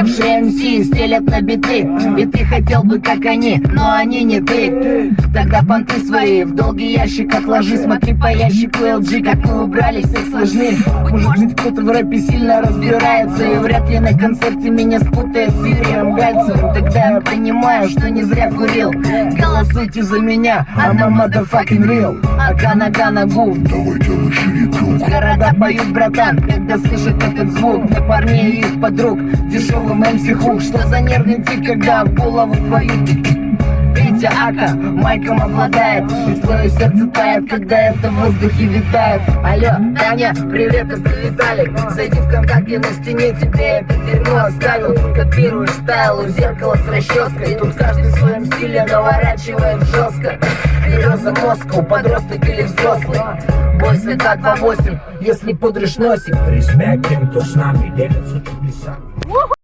Хорошие МС стелят на биты, и ты хотел бы как они, но они не ты. Тогда понты свои в долгий ящик отложи. Смотри по ящику LG, как мы убрали всех сложных. Может быть, кто-то в рэпе сильно разбирается, и вряд ли на концерте меня спутает с Юрием Гальцевым. Тогда я понимаю, что не зря курил. Голосуйте за меня, I'm a motherfucking real. Ака нога на губ, города поют, братан, когда слышат этот звук. Для парней и их подруг дешевым MC хук. Что за нервный тик, когда в голову поют. Витя Ака майком обладает, и твое сердце тает, когда это в воздухе витает. Алло, Таня, привет, это Виталик. Зайди в ВКонтакте, на стене тебе это дерьмо оставил. Копируешь стайл у зеркала с расческой. Тут каждый в своем стиле наворачивает жестко. Береза Москву, подросток или взрослый. Бой света 2-8, если пудришь носик. Респект тем, кто с нами делится чудесами.